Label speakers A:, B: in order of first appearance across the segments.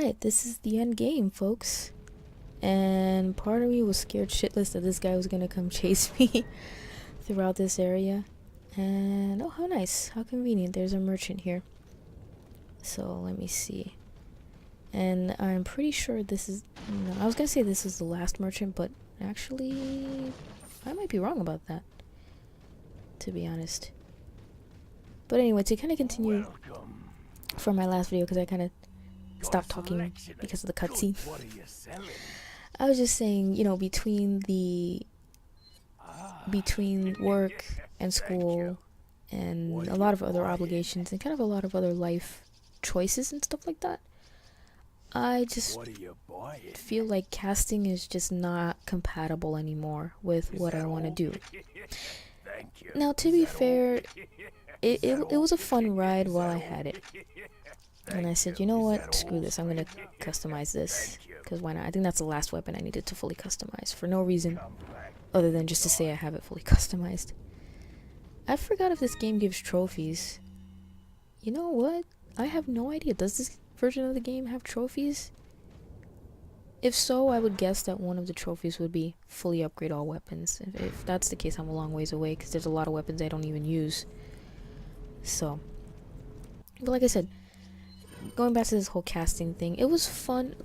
A: Alright, this is the end game, folks. And part of me was scared shitless that this guy was gonna come chase me throughout this area. And oh, how nice, how convenient, there's a merchant here. So let me see. And I'm pretty sure this is, no, I was gonna say this is the last merchant, but actually I might be wrong about that, to be honest. But anyway, to kind of continue from my last video, because I kind of stopped talking because of the cutscene. I was just saying, you know, between work and school and a lot of other obligations and kind of a lot of other life choices and stuff like that, I just feel like casting is just not compatible anymore with what I want to do. Now, to be fair, it was a fun ride while I had it. And I said, you know what, screw this, I'm gonna customize this, because why not? I think that's the last weapon I needed to fully customize, for no reason other than just to say I have it fully customized. I forgot if this game gives trophies. You know what? I have no idea. Does this version of the game have trophies? If so, I would guess that one of the trophies would be fully upgrade all weapons. If that's the case, I'm a long ways away, because there's a lot of weapons I don't even use. So, but like I said, going back to this whole casting thing, it was fun.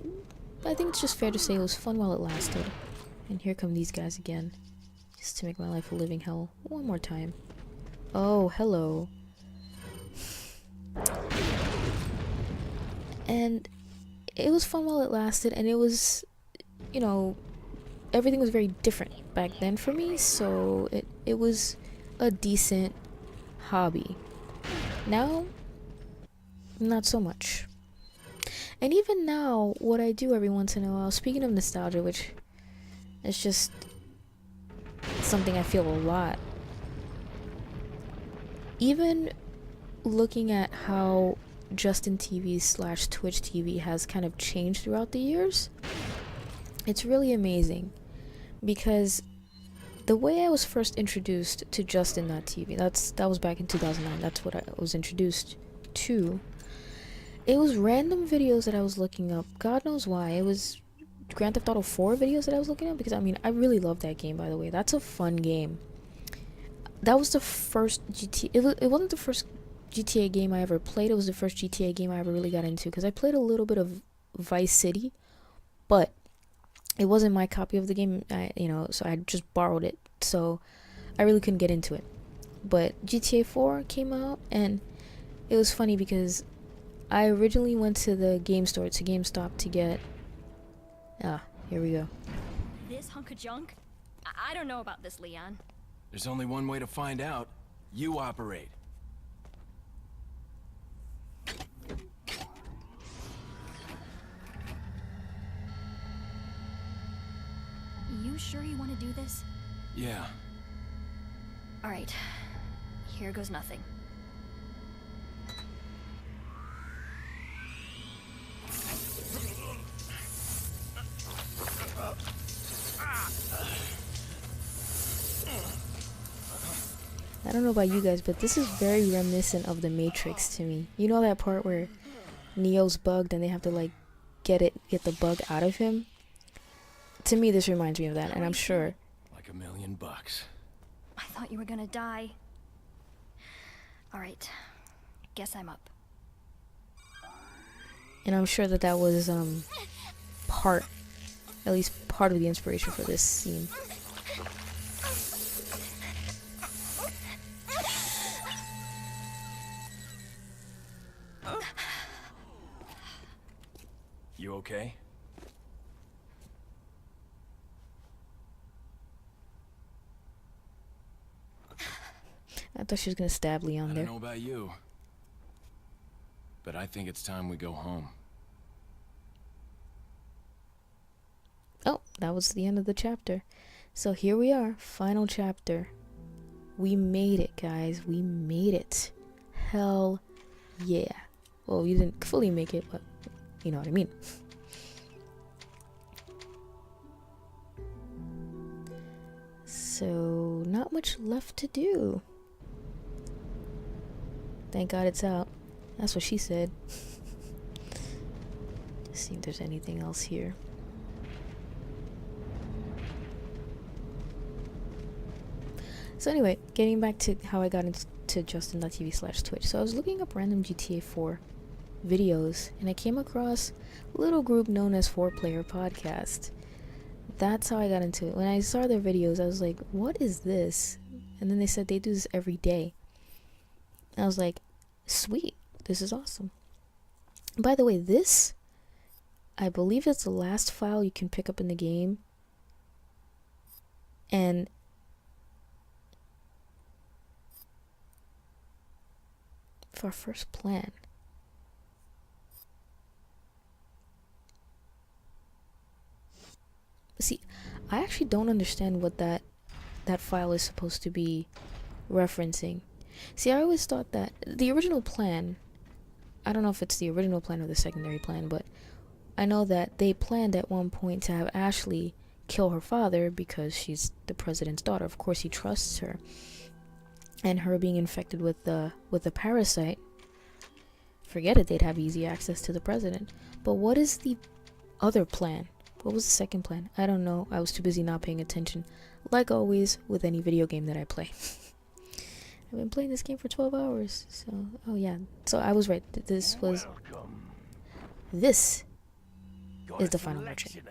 A: I think it's just fair to say it was fun while it lasted. And here come these guys again, just to make my life a living hell one more time. Oh, hello. And it was fun while it lasted, and it was, you know, everything was very different back then for me, so it was a decent hobby. Now, not so much. And even now, what I do every once in a while, speaking of nostalgia, which is just something I feel a lot, even looking at how Justin TV / Twitch TV has kind of changed throughout the years, it's really amazing, because the way I was first introduced to Justin.tv, that was back in 2009, that's what I was introduced to. It was random videos that I was looking up. God knows why. It was Grand Theft Auto 4 videos that I was looking up, because I mean, I really love that game, by the way. That's a fun game. That was the first GTA. It wasn't the first GTA game I ever played. It was the first GTA game I ever really got into, because I played a little bit of Vice City, but it wasn't my copy of the game, so I just borrowed it. So I really couldn't get into it. But GTA 4 came out, and it was funny because I originally went to the game store, to GameStop, to get... here we go.
B: This hunk of junk? I don't know about this, Leon.
C: There's only one way to find out. You operate.
B: You sure you want to do this?
C: Yeah.
B: Alright. Here goes nothing.
A: I don't know about you guys, but this is very reminiscent of The Matrix to me. You know that part where Neo's bugged and they have to like get the bug out of him? To me, this reminds me of that, and I'm sure.
C: Like $1 million.
B: I thought you were gonna die. Alright. Guess I'm up.
A: And I'm sure that was at least part of the inspiration for this scene.
C: You okay?
A: I thought she was gonna stab Leon there.
C: I don't know about you, but I think it's time we go home.
A: Oh, that was the end of the chapter. So here we are, final chapter. We made it, guys. We made it. Hell yeah. Well, we didn't fully make it, but you know what I mean. So, not much left to do. Thank God it's out. That's what she said. see if there's anything else here. So anyway, getting back to how I got into Justin.tv/Twitch. So I was looking up random GTA 4 videos, and I came across a little group known as 4Player Podcast. That's how I got into it. When I saw their videos, I was like, what is this? And then they said they do this every day. And I was like, sweet, this is awesome. By the way, this, I believe it's the last file you can pick up in the game. And for our first plan. See, I actually don't understand what that file is supposed to be referencing. See, I always thought that the original plan, I don't know if it's the original plan or the secondary plan, but I know that they planned at one point to have Ashley kill her father because she's the president's daughter. Of course, he trusts her. And her being infected with the parasite, forget it, they'd have easy access to the president. But what is the other plan? What was the second plan? I don't know. I was too busy not paying attention. Like always with any video game that I play. I've been playing this game for 12 hours. So, oh yeah. So I was right. This is the final merchant.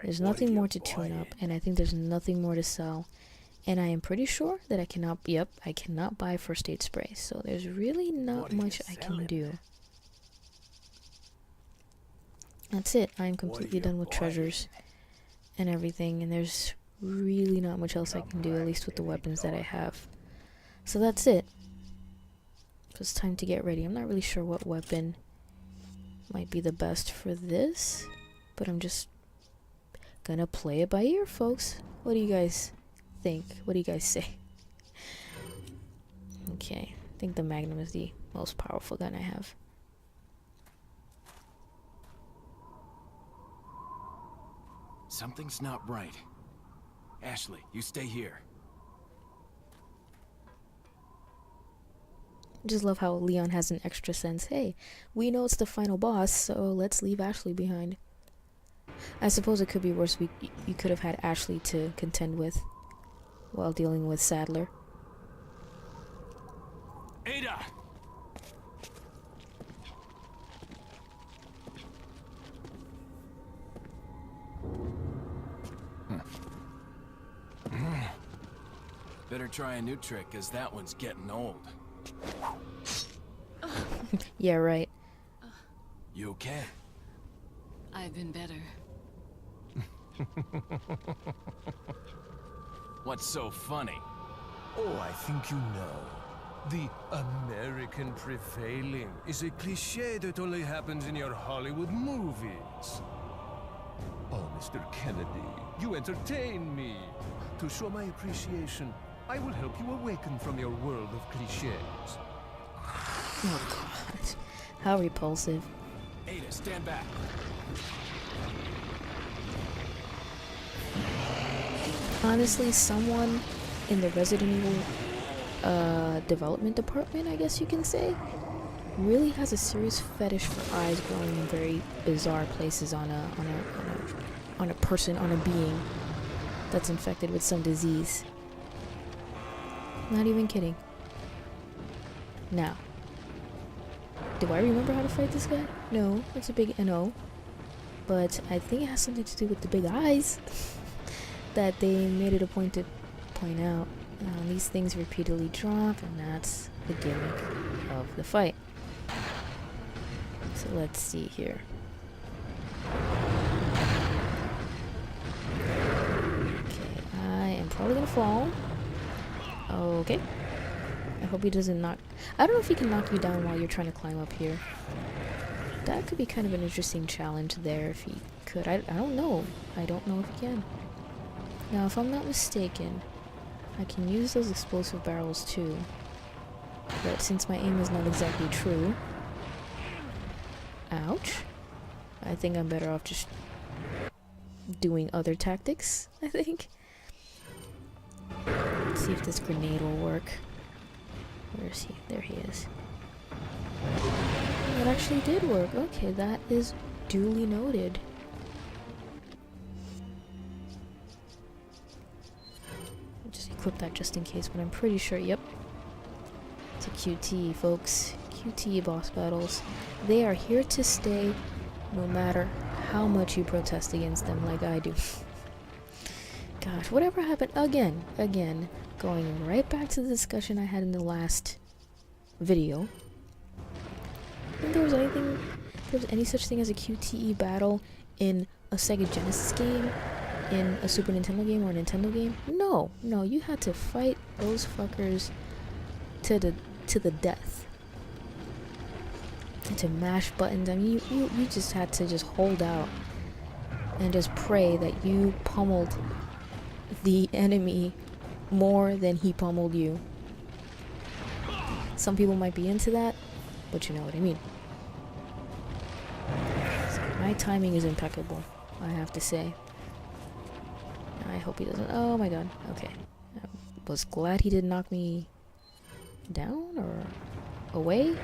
A: There's nothing more to tune up, and I think there's nothing more to sell. And I am pretty sure that I cannot buy first aid spray. So there's really not much I can do. That's it. I'm completely done with treasures and everything, and there's really not much else I can do, at least with the weapons that I have. So that's it. So it's time to get ready. I'm not really sure what weapon might be the best for this, but I'm just gonna play it by ear, folks. What do you guys think? What do you guys say? Okay, I think the Magnum is the most powerful gun I have.
C: Something's not right. Ashley, you stay here.
A: Just love how Leon has an extra sense. Hey, we know it's the final boss, so let's leave Ashley behind. I suppose it could be worse. You could have had Ashley to contend with while dealing with Sadler.
C: Ada! Better try a new trick, cause that one's getting old.
A: Yeah, right.
C: You okay?
D: I've been better.
C: What's so funny?
E: Oh, I think you know. The American prevailing is a cliché that only happens in your Hollywood movies. Oh, Mr. Kennedy, you entertain me. To show my appreciation, I will help you awaken from your world of clichés.
A: Oh god. How repulsive.
C: Ada, stand back.
A: Honestly, someone in the Resident Evil development department, I guess you can say, really has a serious fetish for eyes growing in very bizarre places on a person, on a being that's infected with some disease. Not even kidding. Now, do I remember how to fight this guy? No, it's a big NO. But I think it has something to do with the big eyes that they made it a point to point out. These things repeatedly drop, and that's the gimmick of the fight. So let's see here. Okay, I am probably gonna fall. Okay. I hope he doesn't knock... I don't know if he can knock you down while you're trying to climb up here. That could be kind of an interesting challenge there if he could. I don't know. I don't know if he can. Now, if I'm not mistaken, I can use those explosive barrels too. But since my aim is not exactly true... Ouch. I think I'm better off just doing other tactics, I think. Let's see if this grenade will work. Where is he? There he is. That actually did work. Okay, that is duly noted. I'll just equip that just in case, but I'm pretty sure, yep. It's a QT, folks. QT boss battles. They are here to stay no matter how much you protest against them like I do. Gosh, whatever happened again, going right back to the discussion I had in the last video. I think there was any such thing as a QTE battle in a Sega Genesis game, in a Super Nintendo game or a Nintendo game? No, you had to fight those fuckers to the death. And to mash buttons. I mean, you just had to just hold out and just pray that you pummeled the enemy more than he pummeled you. Some people might be into that, but you know what I mean. So my timing is impeccable, I have to say. I hope he doesn't. Oh my god. Okay. I was glad he didn't knock me down or away.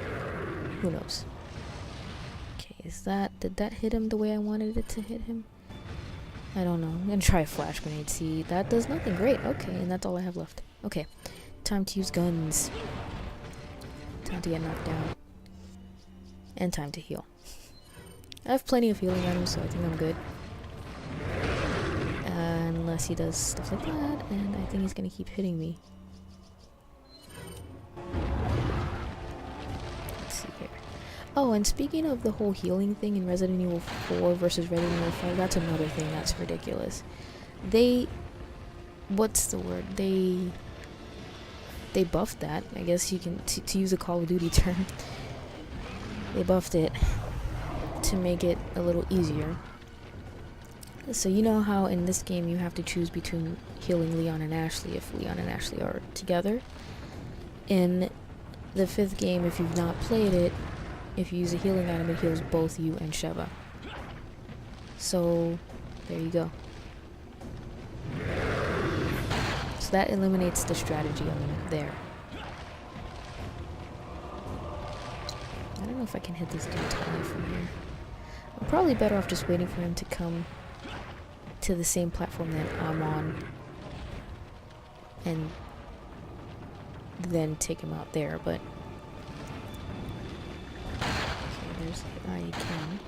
A: Who knows? Okay, did that hit him the way I wanted it to hit him? I don't know. I'm gonna try a flash grenade. See, that does nothing. Great. Okay, and that's all I have left. Okay, time to use guns. Time to get knocked down. And time to heal. I have plenty of healing items, so I think I'm good. Unless he does stuff like that, and I think he's gonna keep hitting me. Let's see here. Oh, and speaking of the whole healing thing in Resident Evil 4 versus Resident Evil 5, that's another thing that's ridiculous. What's the word? They buffed that. I guess you can, to use a Call of Duty term, they buffed it to make it a little easier. So you know how in this game you have to choose between healing Leon and Ashley if Leon and Ashley are together? In the 5th game, if you've not played it, if you use a healing item, it heals both you and Sheva. So, there you go. So that eliminates the strategy element there. I don't know if I can hit this dude entirely from here. I'm probably better off just waiting for him to come to the same platform that I'm on and then take him out there, but okay, there's I can.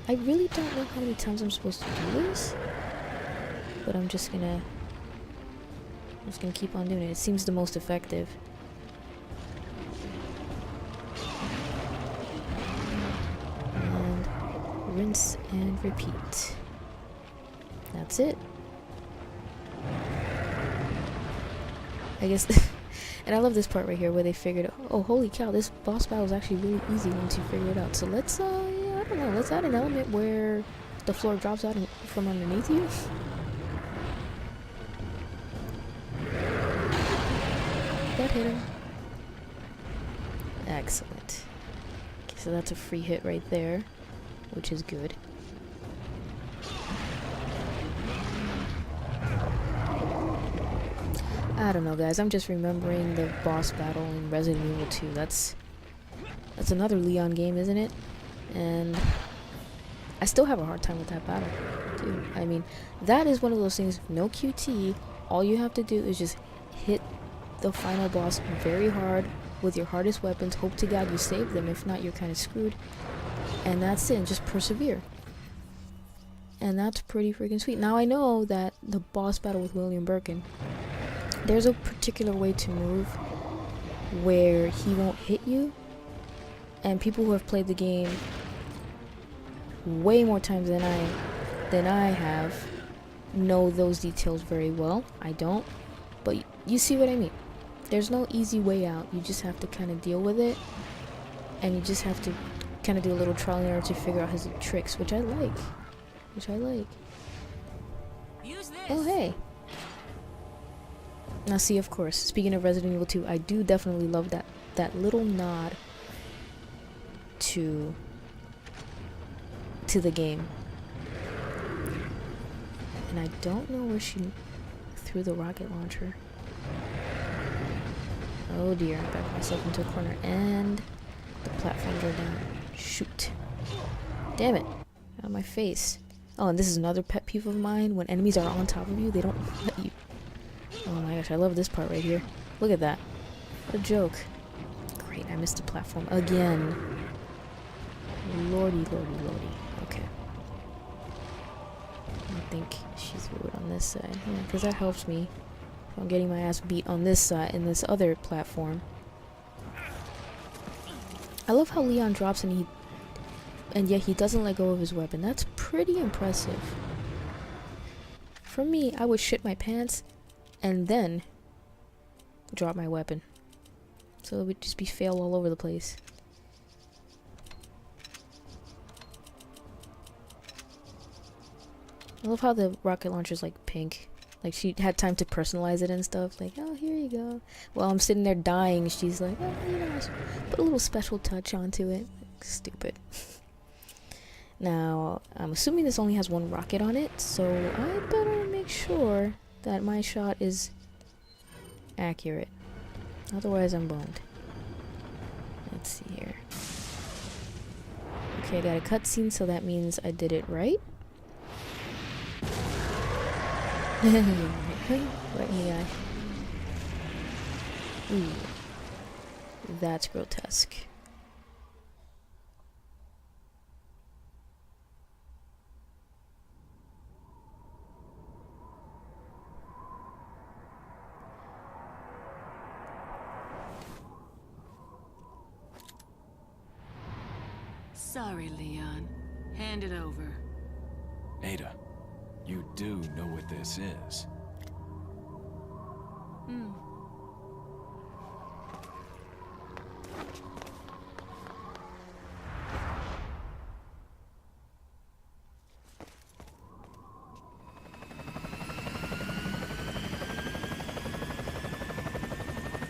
A: I really don't know how many times I'm supposed to do this, but I'm just gonna keep on doing it. It seems the most effective. And rinse and repeat. That's it. I guess, and I love this part right here where they figured, oh holy cow, this boss battle is actually really easy once you figure it out. So let's, yeah, I don't know, let's add an element where the floor drops out from underneath you. That hit him. Excellent. Okay, so that's a free hit right there, which is good. I don't know, guys. I'm just remembering the boss battle in Resident Evil 2. That's another Leon game, isn't it? And I still have a hard time with that battle, dude. I mean, that is one of those things. No QT. All you have to do is just hit the final boss very hard with your hardest weapons. Hope to God you save them. If not, you're kind of screwed. And that's it. Just persevere. And that's pretty freaking sweet. Now I know that the boss battle with William Birkin, there's a particular way to move where he won't hit you, and people who have played the game way more times than I have know those details very well. I don't, but you see what I mean. There's no easy way out. You just have to kind of deal with it, and you just have to kind of do a little trial and error to figure out his tricks, which I like.
D: Use this.
A: Oh hey. Now see, of course, speaking of Resident Evil 2, I do definitely love that little nod to the game. And I don't know where she threw the rocket launcher. Oh dear, I backed myself into a corner and the platforms are down. Shoot. Damn it. Out of my face. Oh, and this is another pet peeve of mine. When enemies are on top of you, they don't let you. Oh my gosh, I love this part right here. Look at that. What a joke. Great, I missed the platform again. Lordy, lordy, lordy. Okay. I think she's good on this side. Yeah, because that helps me. I'm getting my ass beat on this side in this other platform. I love how Leon drops and yet he doesn't let go of his weapon. That's pretty impressive. For me, I would shit my pants and then drop my weapon. So it would just be fail all over the place. I love how the rocket launcher's like pink. Like she had time to personalize it and stuff. Like, oh, here you go. While I'm sitting there dying, she's like, oh, you know, put a little special touch onto it. Stupid. Now, I'm assuming this only has one rocket on it, so I better make sure that my shot is accurate. Otherwise, I'm boned. Let's see here. Okay, I got a cutscene, so that means I did it right. Right in the eye. Ooh. That's grotesque.
D: Sorry, Leon. Hand it over.
C: Ada, you do know what this is.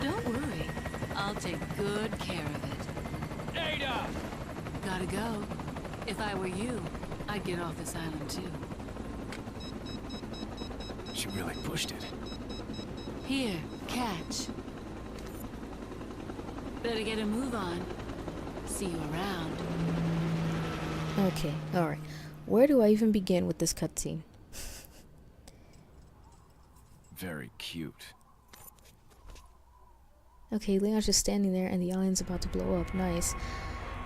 D: Don't worry. I'll take good care of it.
C: Ada!
D: Gotta go. If I were you, I'd get off this island too.
C: She really pushed it.
D: Here, catch. Better get a move on. See you around.
A: Okay, alright. Where do I even begin with this cutscene?
C: Very cute.
A: Okay, Leon's just standing there and the island's about to blow up. Nice.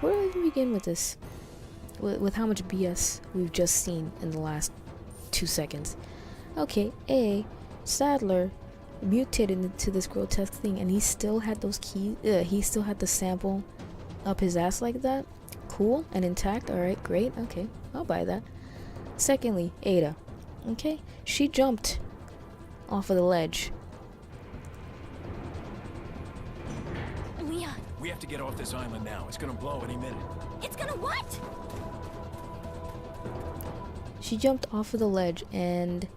A: Where do I even begin with this? With how much BS we've just seen in the last 2 seconds. Okay, Sadler mutated into this grotesque thing and he still had those keys, he still had the sample up his ass like that. Cool and intact. Alright, great. Okay, I'll buy that. Secondly, Ada. Okay, she jumped off of the ledge.
B: Leon,
C: We have to get off this island now. It's gonna blow any minute.
B: it's gonna what?
A: She jumped off of the ledge, and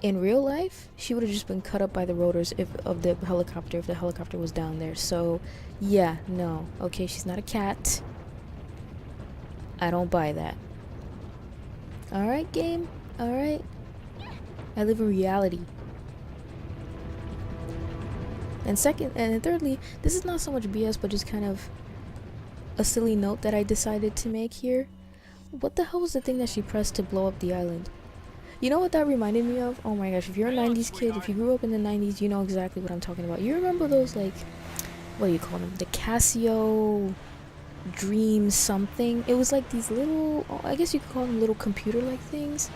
A: in real life, she would have just been cut up by the rotors of the helicopter if the helicopter was down there. So, yeah, no. Okay, she's not a cat. I don't buy that. Alright, game. Alright. I live in reality. And thirdly, this is not so much BS, but just kind of a silly note that I decided to make here. What the hell was the thing that she pressed to blow up the island? You know what that reminded me of? Oh my gosh, if you're a 90s kid, if you grew up in the 90s, you know exactly what I'm talking about. You remember those, like, what do you call them? The Casio Dream something? It was like these little, I guess you could call them little computer-like things.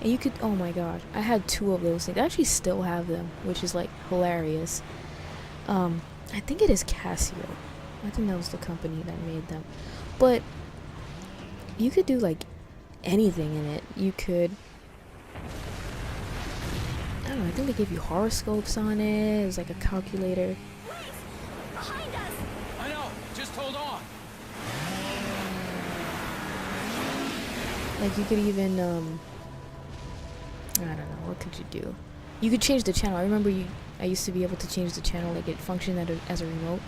A: And you could, oh my god, I had 2 of those things. I actually still have them, which is like hilarious. I think it is Casio. I think that was the company that made them. But you could do like anything in it. You could, I don't know, I think they gave you horoscopes on it. It was like a calculator.
B: Behind us!
C: I know! Just hold on!
A: Like you could even, I don't know, what could you do? You could change the channel. I remember I used to be able to change the channel, like it functioned as a remote.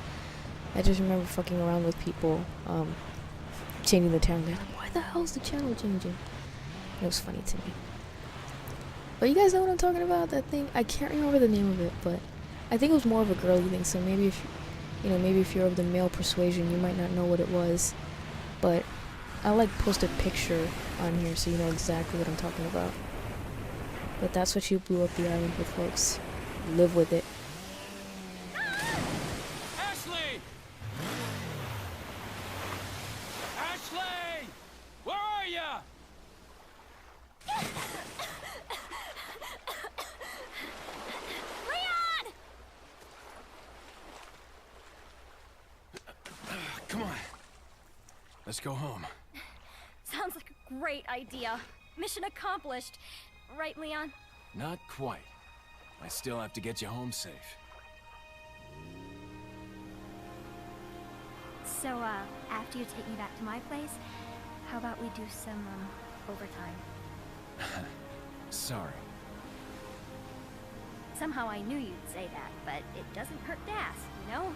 A: I just remember fucking around with people, changing the channel. They're like, why the hell is the channel changing? It was funny to me. But you guys know what I'm talking about? That thing? I can't remember the name of it, but I think it was more of a girly thing. So maybe if, maybe if you're of the male persuasion, you might not know what it was. but I like post a picture on here so you know exactly what I'm talking about. But that's what you blew up the island with, folks. Live with it.
C: Ashley! Ashley! Where are ya?
B: Leon!
C: Come on. Let's go home.
B: Sounds like a great idea. Mission accomplished. Right, Leon?
C: Not quite. I still have to get you home safe.
B: So, after you take me back to my place, how about we do some, overtime?
C: Sorry.
B: Somehow I knew you'd say that, but it doesn't hurt to ask, you know?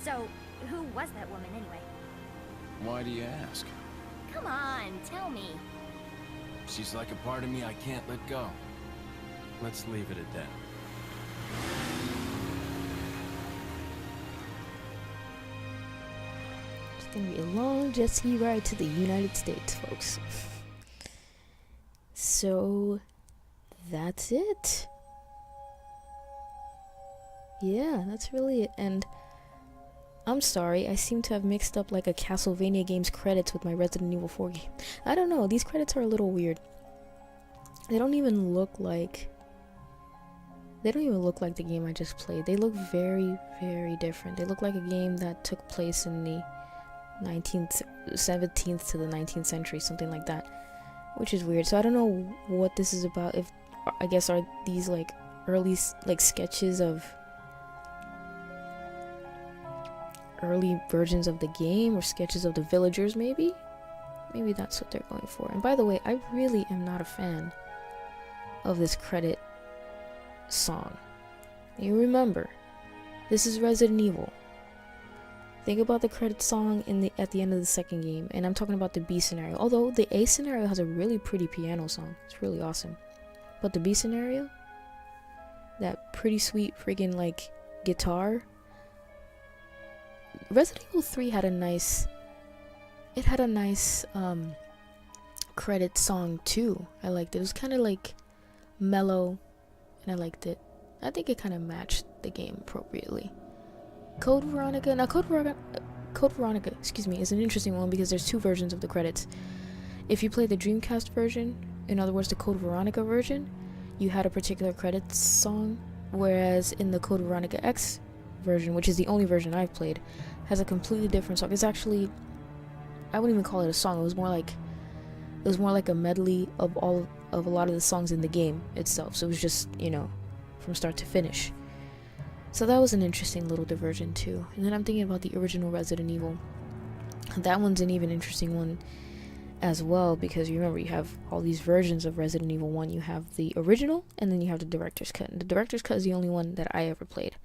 B: So, who was that woman anyway?
C: Why do you ask?
B: Come on, tell me.
C: She's like a part of me I can't let go. Let's leave it at that.
A: It's gonna be a long jet ski ride to the United States, folks. So, that's it. Yeah, that's really it. And I'm sorry, I seem to have mixed up like a Castlevania game's credits with my Resident Evil 4 game. I don't know, these credits are a little weird. They don't even look like the game I just played. They look very, very different. They look like a game that took place in the 17th to the 19th century, something like that. Which is weird. So I don't know what this is about. If, I guess, are these like early sketches of early versions of the game, or sketches of the villagers, maybe that's what they're going for. And by the way, I really am not a fan of this credit song. You remember, this is Resident Evil. Think about the credit song at the end of the second game, and I'm talking about the B scenario. Although the A scenario has a really pretty piano song, it's really awesome. But the B scenario, that pretty sweet friggin' like guitar. Resident Evil 3 had a nice credit song too. I liked it. It was kind of like mellow, and I liked it. I think it kind of matched the game appropriately. Code Veronica, excuse me, is an interesting one because there's two versions of the credits. If you play the Dreamcast version, in other words the Code Veronica version, you had a particular credits song, whereas in the Code Veronica X version, which is the only version I've played, has a completely different song. It's actually, I wouldn't even call it a song. It was more like a medley of a lot of the songs in the game itself. So it was just, from start to finish. So that was an interesting little diversion too. And then I'm thinking about the original Resident Evil. That one's an even interesting one as well, because you remember you have all these versions of Resident Evil 1. You have the original, and then you have the director's cut. And the director's cut is the only one that I ever played.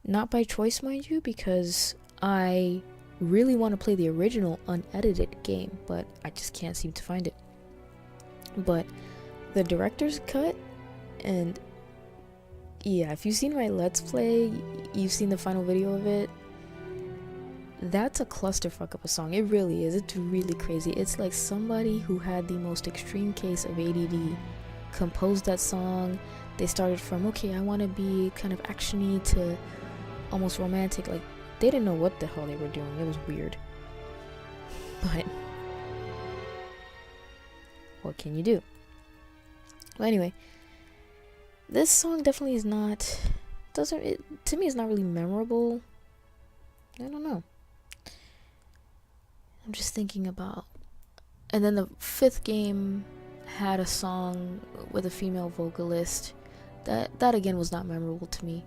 A: Not by choice, mind you, because I really want to play the original unedited game, but I just can't seem to find it. But the director's cut, and yeah, if you've seen my Let's Play, you've seen the final video of it, that's a clusterfuck of a song. It really is. It's really crazy. It's like somebody who had the most extreme case of ADD composed that song. They started from, okay, I want to be kind of actiony to almost romantic. Like, they didn't know what the hell they were doing. It was weird. But what can you do? Well, anyway, this song definitely is not, to me, it's not really memorable. I don't know. I'm just thinking about, and then the fifth game had a song with a female vocalist that again was not memorable to me.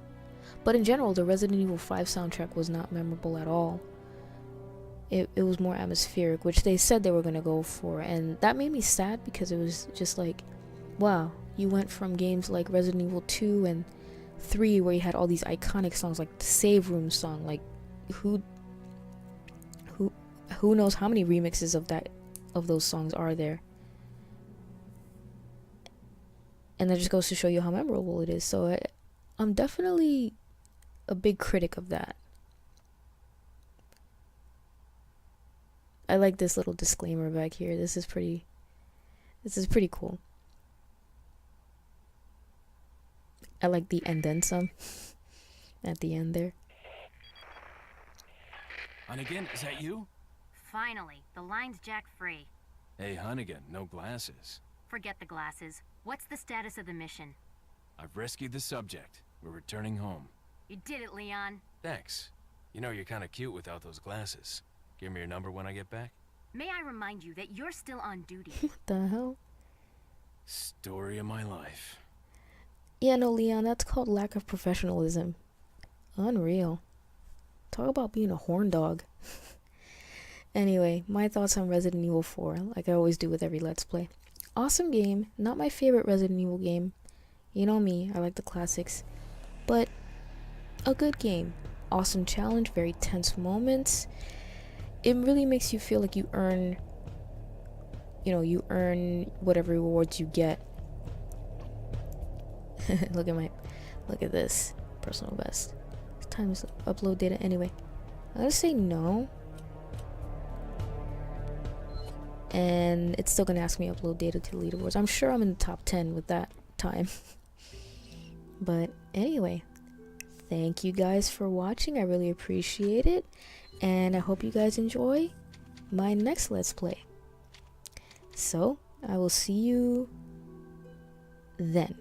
A: But in general, the Resident Evil 5 soundtrack was not memorable at all. It was more atmospheric, which they said they were going to go for, and that made me sad because it was just like, wow, you went from games like Resident Evil 2 and 3 where you had all these iconic songs like the Save Room song, like who knows how many remixes of those songs are there. And that just goes to show you how memorable it is. So I'm definitely a big critic of that. I like this little disclaimer back here. This is pretty cool. I like the "and then some" at the end there.
C: Hunnigan, is that you?
B: Finally, the line's jack free.
C: Hey, Hunnigan, no glasses.
B: Forget the glasses. What's the status of the mission?
C: I've rescued the subject. We're returning home.
B: You did it, Leon.
C: Thanks. You know, you're kind of cute without those glasses. Give me your number when I get back.
B: May I remind you that you're still on duty?
A: What the hell?
C: Story of my life.
A: Yeah, no, Leon, that's called lack of professionalism. Unreal. Talk about being a horn dog. Anyway, my thoughts on Resident Evil 4, like I always do with every Let's Play. Awesome game. Not my favorite Resident Evil game. You know me, I like the classics. But a good game. Awesome challenge, very tense moments. It really makes you feel like you earn whatever rewards you get. look at this. Personal best. It's time to upload data anyway. I'm gonna say no. And it's still gonna ask me to upload data to leaderboards. I'm sure I'm in the top 10 with that time. But anyway, thank you guys for watching. I really appreciate it. And I hope you guys enjoy my next Let's Play. So, I will see you then.